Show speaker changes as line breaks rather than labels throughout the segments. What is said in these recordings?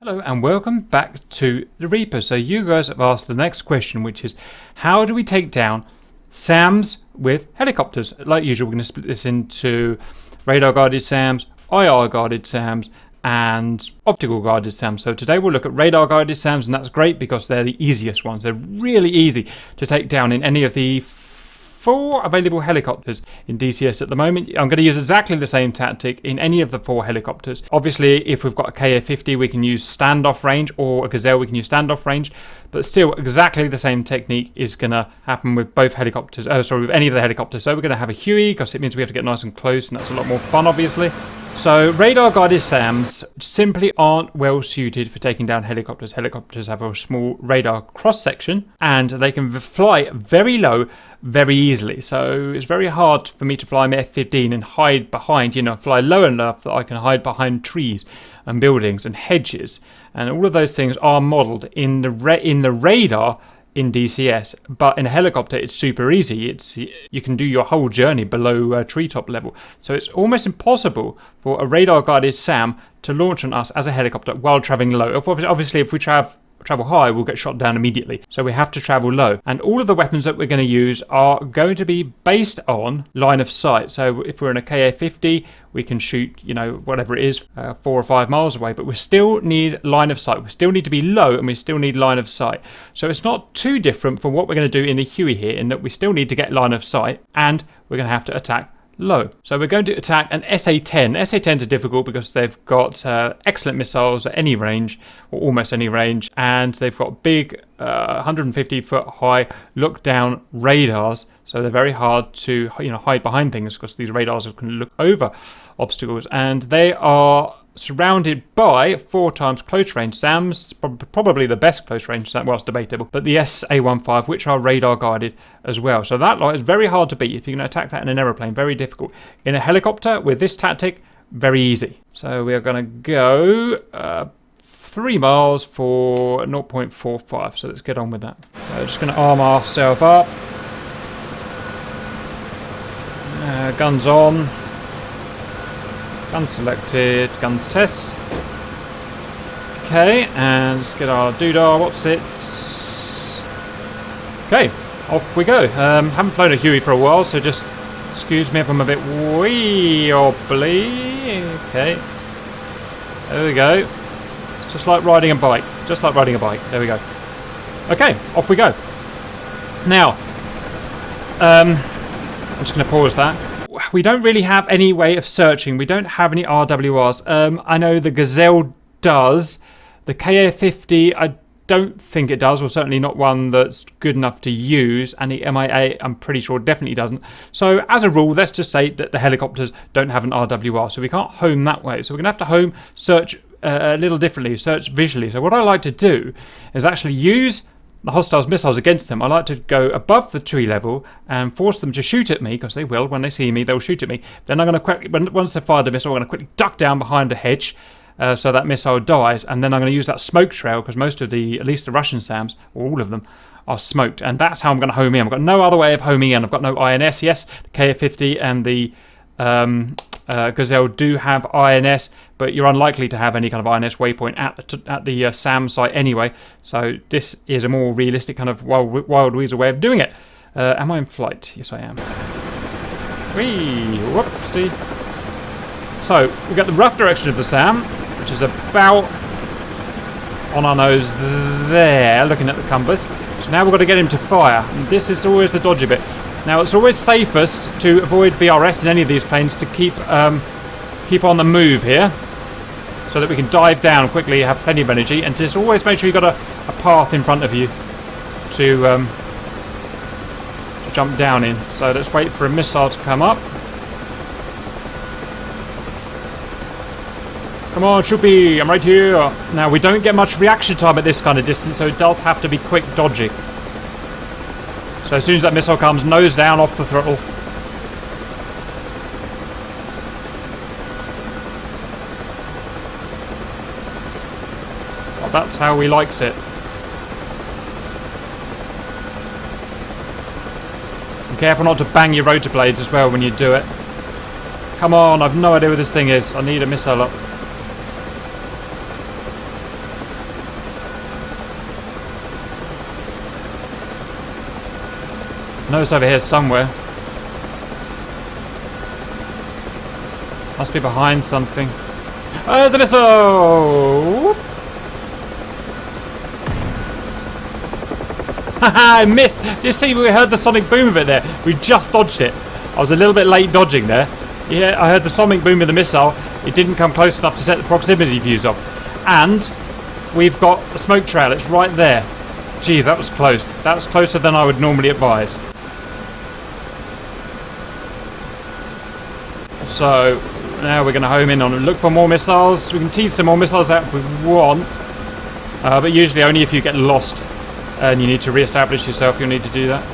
Hello and welcome back to the Reaper. So you guys have asked the next question, which is how do we take down SAMs with helicopters? Like usual, we're going to split this into radar guided SAMs, IR guided SAMs and optical guided SAMs. So today we'll look at radar guided SAMs, and that's great because they're the easiest ones. They're really easy to take down in any of the 4 available helicopters in DCS at the moment. I'm going to use exactly the same tactic in any of the 4 helicopters. Obviously, if we've got a KA-50, we can use standoff range, or a Gazelle, we can use standoff range. But still, exactly the same technique is going to happen with both helicopters. With any of the helicopters. So we're going to have a Huey, because it means we have to get nice and close, and that's a lot more fun, obviously. So radar guided SAMs simply aren't well suited for taking down helicopters. Helicopters have a small radar cross section and they can fly very low very easily. So it's very hard for me to fly my F-15 and hide behind, fly low enough that I can hide behind trees and buildings and hedges. And all of those things are modelled in the radar in DCS, but in a helicopter it's super easy. You can do your whole journey below treetop level, so it's almost impossible for a radar guided SAM to launch on us as a helicopter while traveling low. Obviously, if we travel high, we'll get shot down immediately, so we have to travel low. And all of the weapons that we're going to use are going to be based on line of sight. So if we're in a KA-50, we can shoot, whatever it is, 4 or 5 miles away, but we still need line of sight. We still need to be low, and we still need line of sight. So it's not too different from what we're going to do in the Huey here, in that we still need to get line of sight, and we're going to have to attack low. So we're going to attack an SA-10. SA-10s are difficult because they've got excellent missiles at any range, or almost any range, and they've got big 150 foot high look down radars, so they're very hard to hide behind things because these radars can look over obstacles, and they are surrounded by 4 times close range SAMs, probably the best close range SAM, well, it's debatable, but the SA-15, which are radar guided as well. So that lot is very hard to beat. If you're going to attack that in an aeroplane, very difficult. In a helicopter, with this tactic, very easy. So we are going to go 3 miles for 0.45, so let's get on with that. So just going to arm ourselves up. Guns on. Guns selected, guns test. Okay, and let's get our doodah, what's it? Okay, off we go. Haven't flown a Huey for a while, so just excuse me if I'm a bit wobbly. Okay, there we go. It's just like riding a bike, there we go. Okay, off we go. Now, I'm just going to pause that. We don't really have any way of searching. We don't have any RWRs. I know the Gazelle does. The KA-50, I don't think it does, or certainly not one that's good enough to use. And the MIA, I'm pretty sure, definitely doesn't. So as a rule, let's just say that the helicopters don't have an RWR. So we can't home that way. So we're going to have to home search a little differently, search visually. So what I like to do is actually use the hostiles' missiles against them. I like to go above the tree level and force them to shoot at me, because they will. When they see me, they'll shoot at me. Then I'm going to quickly, once they've fired the missile, I'm going to quickly duck down behind a hedge so that missile dies. And then I'm going to use that smoke trail, because most of at least the Russian SAMs, or all of them, are smoked. And that's how I'm going to home in. I've got no other way of homing in. I've got no INS. Yes, the KA-50 and the Gazelle do have INS, but you're unlikely to have any kind of INS waypoint at the SAM site anyway. So this is a more realistic kind of wild weasel way of doing it. Am I in flight? Yes, I am. Whee! Whoopsie. So we've got the rough direction of the SAM, which is about on our nose there, looking at the compass. So now we've got to get him to fire. And this is always the dodgy bit. Now, it's always safest to avoid VRS in any of these planes to keep on the move here, so that we can dive down quickly, have plenty of energy, and just always make sure you've got a path in front of you to jump down in. So let's wait for a missile to come up. Come on, Shoopy, I'm right here. Now, we don't get much reaction time at this kind of distance, so it does have to be quick dodging. So as soon as that missile comes, nose down, off the throttle. Well, that's how he likes it. Be careful not to bang your rotor blades as well when you do it. Come on, I've no idea what this thing is. I need a missile up. I know it's over here somewhere. Must be behind something. Oh, there's a missile! Haha, I missed! Did you see we heard the sonic boom of it there? We just dodged it. I was a little bit late dodging there. Yeah, I heard the sonic boom of the missile. It didn't come close enough to set the proximity fuse off. And we've got a smoke trail. It's right there. Geez, that was close. That was closer than I would normally advise. So now we're going to home in on and look for more missiles. We can tease some more missiles out if we want. But usually only if you get lost and you need to re-establish yourself, you'll need to do that.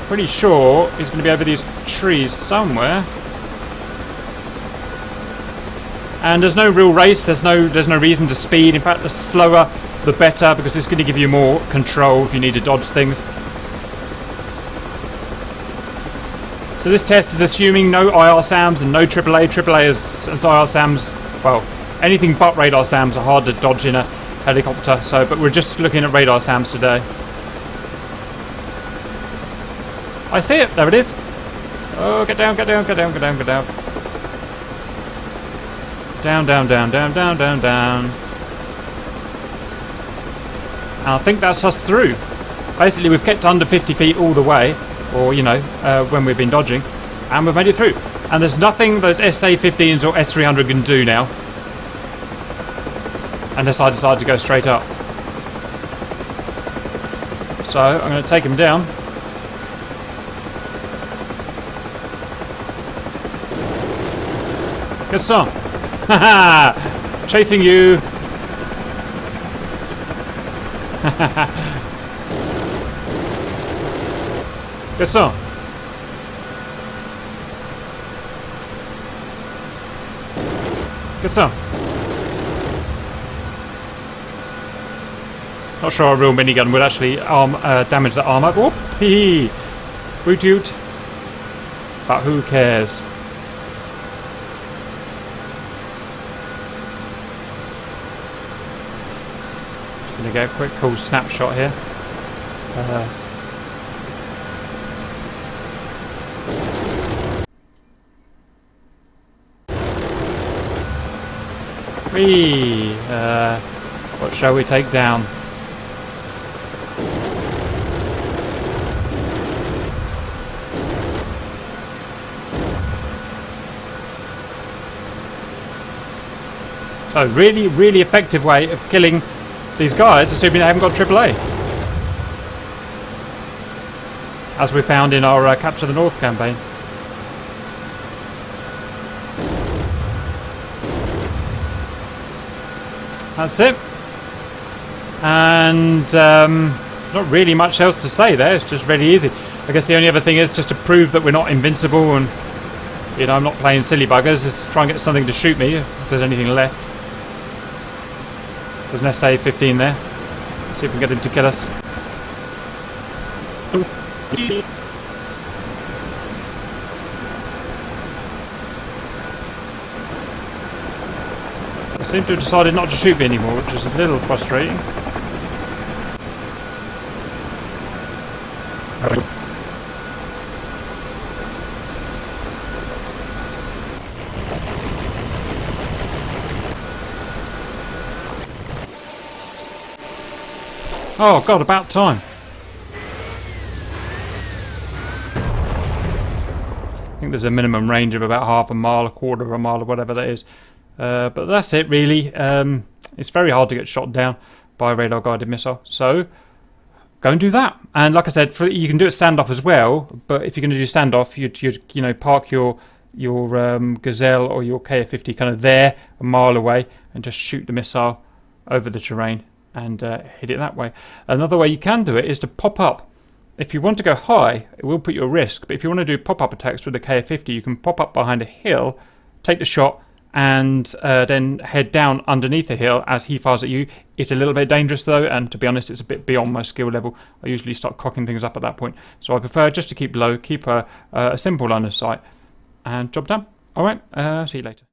Pretty sure he's going to be over these trees somewhere. And there's no real race. There's no reason to speed. In fact, the slower the better, because it's going to give you more control if you need to dodge things. So this test is assuming no IR SAMs and no AAA. AAA is IR SAMs, well, anything but radar SAMs are hard to dodge in a helicopter. So, but we're just looking at radar SAMs today. I see it. There it is. Oh, get down, get down, get down, get down, get down. Down, down, down, down, down, down, down. And I think that's us through. Basically, we've kept under 50 feet all the way, or, you know, when we've been dodging, and we've made it through. And there's nothing those SA-15s or S-300 can do now, unless I decide to go straight up. So, I'm going to take him down. Good song. Haha! Chasing you. Good song. Good song. Not sure a real minigun would actually damage the armor. Whoopee! Woot toot. But who cares? Gonna get a quick cool snapshot here. What shall we take down? So really, really effective way of killing these guys, assuming they haven't got AAA. As we found in our Capture the North campaign. That's it. And not really much else to say there. It's just really easy. I guess the only other thing is just to prove that we're not invincible, and you know, I'm not playing silly buggers. Just try and get something to shoot me if there's anything left. There's an SA-15 there. See if we can get him to kill us. They seem to have decided not to shoot me anymore, which is a little frustrating. Oh god, about time. I think there's a minimum range of about half a mile, a quarter of a mile, or whatever that is. But that's it really. It's very hard to get shot down by a radar guided missile. So go and do that. And like I said, you can do a standoff as well. But if you're going to do standoff, you'd you know, park your Gazelle or your KF-50 kind of there, a mile away, and just shoot the missile over the terrain and hit it that way. Another way you can do it is to pop up. If you want to go high, it will put you at risk, but if you want to do pop-up attacks with the KF-50, you can pop up behind a hill, take the shot, and then head down underneath the hill as he fires at you. It's a little bit dangerous though, and to be honest, it's a bit beyond my skill level. I usually start cocking things up at that point, so I prefer just to keep low, keep a simple line of sight, and job done. Alright, see you later.